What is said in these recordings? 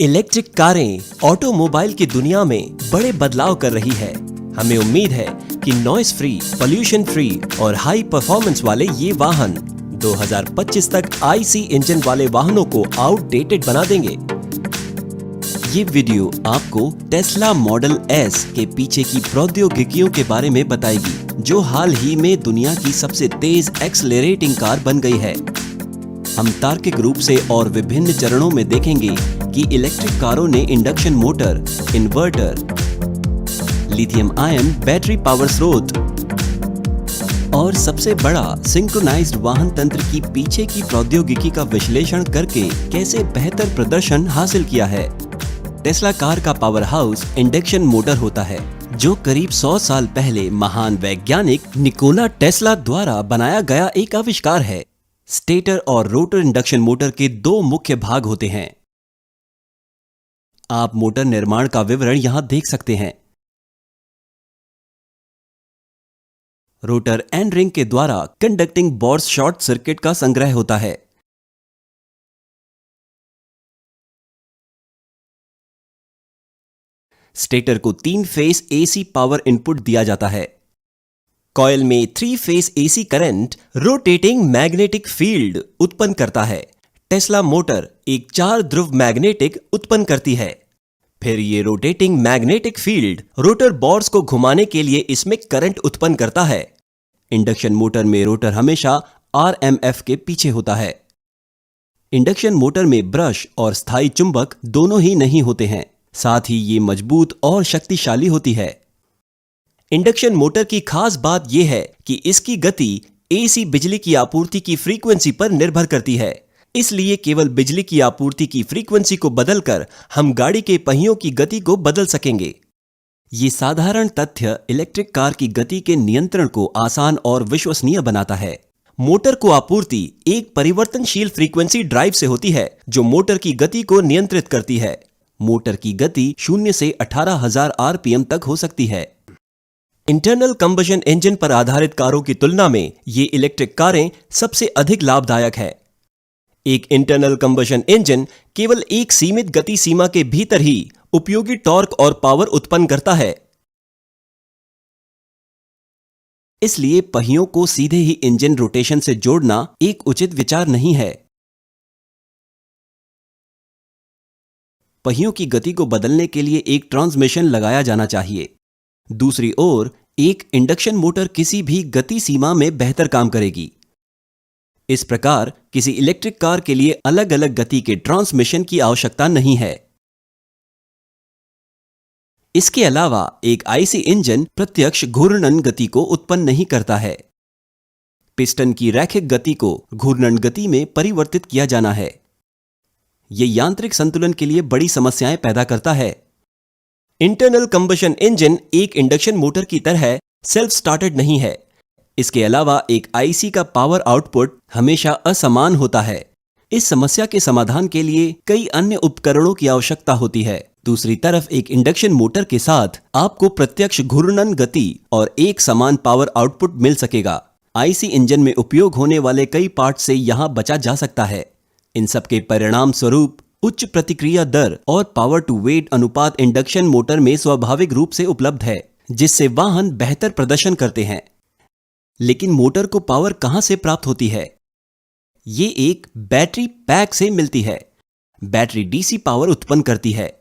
Electric कारें automobile की दुनिया में बड़े बदलाव कर रही है। हमें उम्मीद है कि नॉइस फ्री, पोल्यूशन फ्री और हाई परफॉर्मेंस वाले ये वाहन 2025 तक आईसी इंजन वाले वाहनों को आउटडेटेड बना देंगे। ये वीडियो आपको टेस्ला मॉडल एस के पीछे की प्रौद्योगिकियों के बारे में बताएगी, जो हाल ही में दुनिया की सबसे तेज एक्सेलरेटिंग कार बन गई है। हम तार्किक रूप से और विभिन्न चरणों में देखेंगे कि इलेक्ट्रिक कारों ने induction motor, inverter, lithium ion battery power स्रोत और सबसे बड़ा सिंक्रोनाइज्ड वाहन तंत्र की पीछे की प्रौद्योगिकी का विश्लेषण करके कैसे बेहतर प्रदर्शन हासिल किया है। टेस्ला कार का पावर हाउस इंडक्शन मोटर होता है, जो करीब 100 साल पहले महान वैज्ञानिक निकोला टेस्ला द्वारा बनाया गया एक आविष्कार है। स्टेटर और रोटर इंडक्शन मोटर के दो मुख्य भाग होते हैं। आप मोटर निर्माण का विवरण यहां देख सकते हैं। रोटर एंड रिंग के द्वारा कंडक्टिंग बोर्स शॉर्ट सर्किट का संग्रह होता है। स्टेटर को 3 फेस एसी पावर इनपुट दिया जाता है। कॉइल में 3 phase AC current rotating magnetic field उत्पन्न करता है। टेस्ला मोटर एक 4 ध्रुव मैग्नेटिक उत्पन्न करती है। फिर ये rotating magnetic field rotor bars को घुमाने के लिए इसमें करंट उत्पन्न करता है। इंडक्शन मोटर में रोटर हमेशा आरएमएफ के पीछे होता है। इंडक्शन मोटर में ब्रश और स्थायी चुंबक दोनों ही नहीं होते हैं, साथ ही ये मजबूत और शक्तिशाली होती है। इंडक्शन मोटर की खास बात यह है कि इसकी गति एसी बिजली की आपूर्ति की फ्रीक्वेंसी पर निर्भर करती है। इसलिए केवल बिजली की आपूर्ति की फ्रीक्वेंसी को बदलकर हम गाड़ी के पहियों की गति को बदल सकेंगे। ये साधारण तथ्य इलेक्ट्रिक कार की गति के नियंत्रण को आसान और विश्वसनीय बनाता है। मोटर को आपूर्ति एक परिवर्तनशील फ्रीक्वेंसी ड्राइव से होती है, जो मोटर की गति को नियंत्रित करती है। मोटर की गति 0 से 18,000 आरपीएम तक हो सकती है। इंटरनल कंबशन इंजन पर आधारित कारों की तुलना में ये इलेक्ट्रिक कारें सबसे अधिक लाभदायक है। एक इंटरनल कंबशन इंजन केवल एक सीमित गति सीमा के भीतर ही उपयोगी टॉर्क और पावर उत्पन्न करता है। इसलिए पहियों को सीधे ही इंजन रोटेशन से जोड़ना एक उचित विचार नहीं है। पहियों की गति को बदलने के लिए एक ट्रांसमिशन लगाया जाना चाहिए। दूसरी ओर एक इंडक्शन मोटर किसी भी गति सीमा में बेहतर काम करेगी। इस प्रकार किसी इलेक्ट्रिक कार के लिए अलग अलग गति के ट्रांसमिशन की आवश्यकता नहीं है। इसके अलावा एक आईसी इंजन प्रत्यक्ष घूर्णन गति को उत्पन्न नहीं करता है। पिस्टन की रैखिक गति को घूर्णन गति में परिवर्तित किया जाना है। यह यांत्रिक संतुलन के लिए बड़ी समस्याएं पैदा करता है। इंटरनल कंबशन इंजन एक इंडक्शन मोटर की तरह सेल्फ स्टार्टेड नहीं है। इसके अलावा एक आईसी का पावर आउटपुट हमेशा असमान होता है। इस समस्या के समाधान के लिए कई अन्य उपकरणों की आवश्यकता होती है। दूसरी तरफ एक इंडक्शन मोटर के साथ आपको प्रत्यक्ष घूर्णन गति और एक समान पावर आउटपुट मिल सकेगा। आईसी इंजन में उपयोग होने वाले कई पार्ट से यहां बचा जा सकता है। इन सब के परिणाम स्वरूप उच्च प्रतिक्रिया दर और पावर टू वेट अनुपात इंडक्शन मोटर में स्वाभाविक रूप से उपलब्ध है, जिससे वाहन बेहतर प्रदर्शन करते हैं। लेकिन मोटर को पावर कहां से प्राप्त होती है? ये एक बैटरी पैक से मिलती है। बैटरी डीसी पावर उत्पन्न करती है,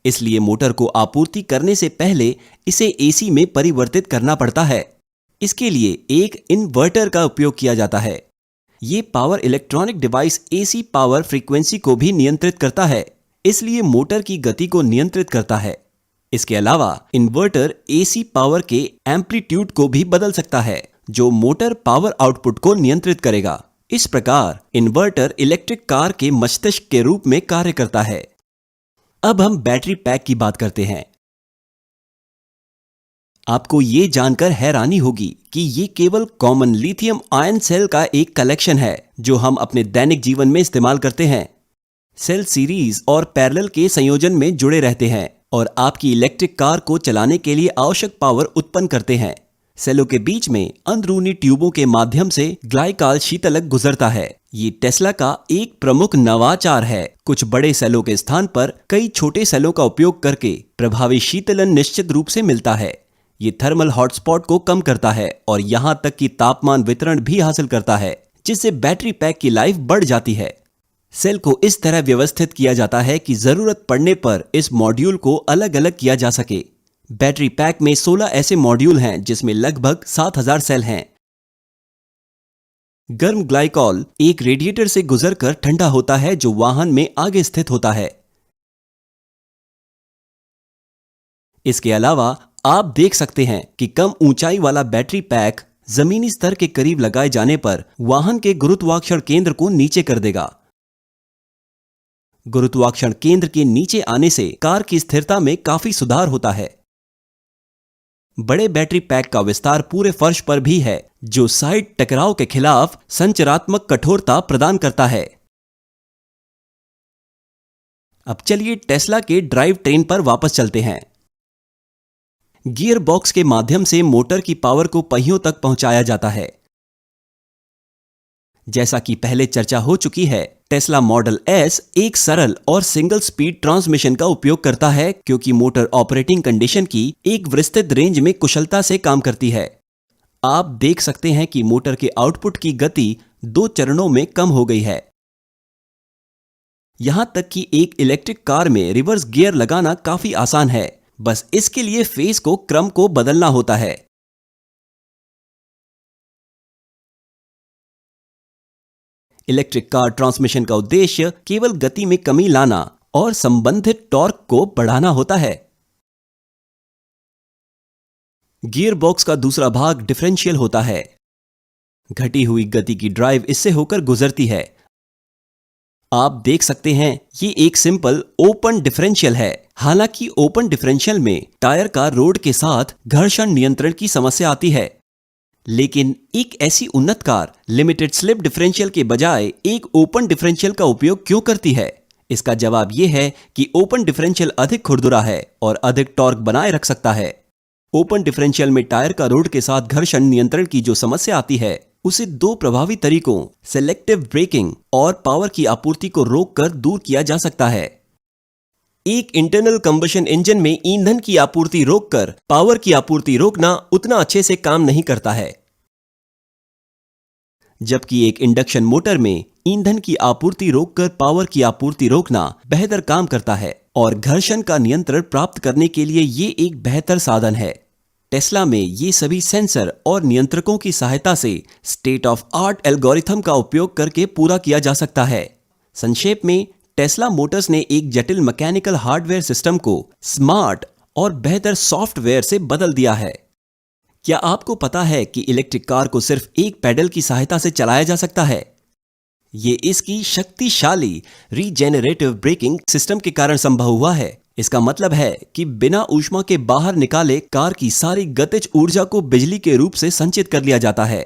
इसलिए मोटर को आपूर्ति करने से पहले इसे एसी में परिवर्तित करना पड़ता है। इसके लिए एक इन्वर्टर का उपयोग किया जाता है। ये power electronic device AC power frequency को भी नियंत्रित करता है, इसलिए मोटर की गति को नियंत्रित करता है। इसके अलावा इन्वर्टर एसी पावर के एम्पलीट्यूड को भी बदल सकता है, जो मोटर पावर आउटपुट को नियंत्रित करेगा। इस प्रकार इन्वर्टर इलेक्ट्रिक कार के मस्तिष्क के रूप में कार्य करता है। अब हम बैटरी पैक की बात करते हैं। आपको ये जानकर हैरानी होगी कि ये केवल कॉमन लिथियम आयन सेल का एक कलेक्शन है, जो हम अपने दैनिक जीवन में इस्तेमाल करते हैं। सेल सीरीज और पैरेलल के संयोजन में जुड़े रहते हैं और आपकी इलेक्ट्रिक कार को चलाने के लिए आवश्यक पावर उत्पन्न करते हैं। सेलों के बीच में अंदरूनी ट्यूबों के माध्यम से ग्लाइकाल शीतलक गुजरता है। ये टेस्ला का एक प्रमुख नवाचार है। कुछ बड़े सेलों के स्थान पर कई छोटे सेलों का उपयोग करके प्रभावी शीतलन निश्चित रूप से मिलता है। ये थर्मल हॉटस्पॉट को कम करता है और यहां तक कि तापमान वितरण भी हासिल करता है, जिससे बैटरी पैक की लाइफ बढ़ जाती है। सेल को इस तरह व्यवस्थित किया जाता है कि जरूरत पड़ने पर इस मॉड्यूल को अलग अलग किया जा सके। बैटरी पैक में 16 ऐसे मॉड्यूल हैं जिसमें लगभग 7000 सेल हैं। गर्म ग्लाइकॉल एक रेडिएटर से गुजरकर ठंडा होता है जो वाहन में आगे स्थित होता है। इसके अलावा आप देख सकते हैं कि कम ऊंचाई वाला बैटरी पैक जमीनी स्तर के करीब लगाए जाने पर वाहन के गुरुत्वाकर्षण केंद्र को नीचे कर देगा। गुरुत्वाकर्षण केंद्र के नीचे आने से कार की स्थिरता में काफी सुधार होता है। बड़े बैटरी पैक का विस्तार पूरे फर्श पर भी है, जो साइड टकराव के खिलाफ संरचनात्मक कठोरता प्रदान करता है। अब चलिए टेस्ला के ड्राइव ट्रेन पर वापस चलते हैं। गियर बॉक्स के माध्यम से मोटर की पावर को पहियों तक पहुंचाया जाता है। जैसा कि पहले चर्चा हो चुकी है, टेस्ला मॉडल एस एक सरल और सिंगल स्पीड ट्रांसमिशन का उपयोग करता है क्योंकि मोटर ऑपरेटिंग कंडीशन की एक विस्तृत रेंज में कुशलता से काम करती है। आप देख सकते हैं कि मोटर के आउटपुट की गति 2 चरणों में कम हो गई है। यहां तक कि एक इलेक्ट्रिक कार में रिवर्स गियर लगाना काफी आसान है, बस इसके लिए फेस को क्रम को बदलना होता है। इलेक्ट्रिक कार ट्रांसमिशन का उद्देश्य केवल गति में कमी लाना और संबंधित टॉर्क को बढ़ाना होता है। गियर बॉक्स का दूसरा भाग डिफरेंशियल होता है। घटी हुई गति की ड्राइव इससे होकर गुजरती है। आप देख सकते हैं ये एक सिंपल ओपन डिफरेंशियल है। हालांकि ओपन डिफरेंशियल में टायर का रोड के साथ घर्षण नियंत्रण की समस्या आती है, लेकिन एक ऐसी उन्नत कार लिमिटेड स्लिप डिफरेंशियल के बजाय एक ओपन डिफरेंशियल का उपयोग क्यों करती है? इसका जवाब यह है कि ओपन डिफरेंशियल अधिक खुरदुरा है और अधिक टॉर्क बनाए रख सकता है। ओपन डिफरेंशियल में टायर का रोड के साथ घर्षण नियंत्रण की जो समस्या आती है, उसे 2 प्रभावी तरीकों सेलेक्टिव ब्रेकिंग और पावर की आपूर्ति को रोककर दूर किया जा सकता है। एक इंटरनल कंबशन इंजन में ईंधन की आपूर्ति रोककर पावर की आपूर्ति रोकना उतना अच्छे से काम नहीं करता है, जबकि एक इंडक्शन मोटर में ईंधन की आपूर्ति रोककर पावर की आपूर्ति रोकना बेहतर काम करता है और घर्षण का नियंत्रण प्राप्त करने के लिए ये एक बेहतर साधन है। टेस्ला में ये सभी सेंसर और नियंत्रकों की सहायता से स्टेट ऑफ आर्ट एल्गोरिथम का उपयोग करके पूरा किया जा सकता है। संक्षेप में, टेस्ला मोटर्स ने एक जटिल मैकेनिकल हार्डवेयर सिस्टम को स्मार्ट और बेहतर सॉफ्टवेयर से बदल दिया है। क्या आपको पता है कि इलेक्ट्रिक कार को सिर्फ एक पैडल की सहायता से चलाया जा सकता है? ये इसकी शक्तिशाली रीजेनरेटिव ब्रेकिंग सिस्टम के कारण संभव हुआ है। इसका मतलब है कि बिना ऊष्मा के बाहर निकाले कार की सारी गतिज ऊर्जा को बिजली के रूप से संचित कर लिया जाता है।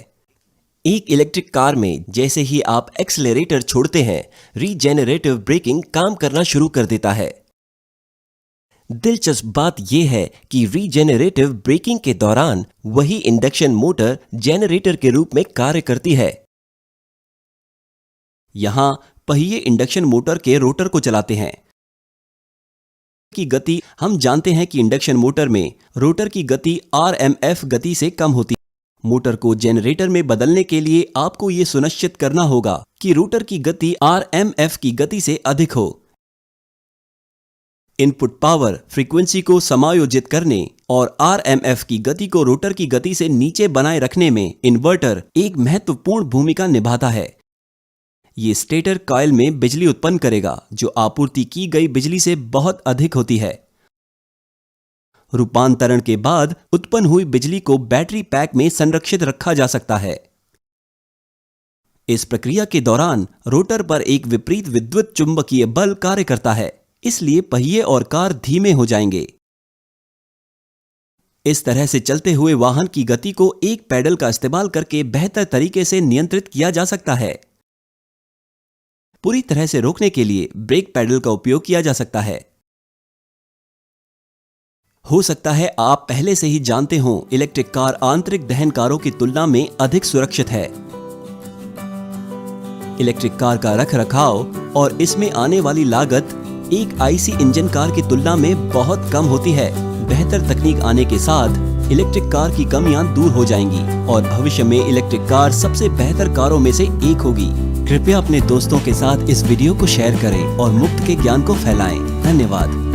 एक इलेक्ट्रिक कार में जैसे ही आप एक्सेलरेटर छोड़ते हैं, रीजेनरेटिव ब्रेकिंग काम करना शुरू कर देता है। दिलचस्प बात यह है कि रीजेनरेटिव ब्रेकिंग के दौरान वही इंडक्शन मोटर जेनरेटर के रूप में कार्य करती है। यहां पहिए इंडक्शन मोटर के रोटर को चलाते हैं। की गति हम जानते हैं कि इंडक्शन मोटर में रोटर की गति RMF गति से कम होती है। मोटर को जनरेटर में बदलने के लिए आपको यह सुनिश्चित करना होगा कि रोटर की गति RMF की गति से अधिक हो। इनपुट पावर फ्रीक्वेंसी को समायोजित करने और RMF की गति को रोटर की गति से नीचे बनाए रखने में इन्वर्टर एक महत्वपूर्ण भूमिका निभाता है। ये स्टेटर कॉइल में बिजली उत्पन्न करेगा, जो आपूर्ति की गई बिजली से बहुत अधिक होती है। रूपांतरण के बाद उत्पन्न हुई बिजली को बैटरी पैक में संरक्षित रखा जा सकता है। इस प्रक्रिया के दौरान रोटर पर एक विपरीत विद्युत चुंबकीय बल कार्य करता है, इसलिए पहिए और कार धीमे हो जाएंगे। इस तरह से चलते हुए वाहन की गति को एक पैडल का इस्तेमाल करके बेहतर तरीके से नियंत्रित किया जा सकता है। पूरी तरह से रोकने के लिए ब्रेक पैडल का उपयोग किया जा सकता है। हो सकता है आप पहले से ही जानते हों, इलेक्ट्रिक कार आंतरिक दहन कारों की तुलना में अधिक सुरक्षित है। इलेक्ट्रिक कार का रखरखाव और इसमें आने वाली लागत एक आईसी इंजन कार की तुलना में बहुत कम होती है। बेहतर तकनीक आने के साथ इलेक्ट्रिक कार की कमियां दूर हो जाएंगी और भविष्य में इलेक्ट्रिक कार सबसे बेहतर कारों में से एक होगी। कृपया अपने दोस्तों के साथ इस वीडियो को शेयर करें और मुफ्त के ज्ञान को फैलाएं। धन्यवाद।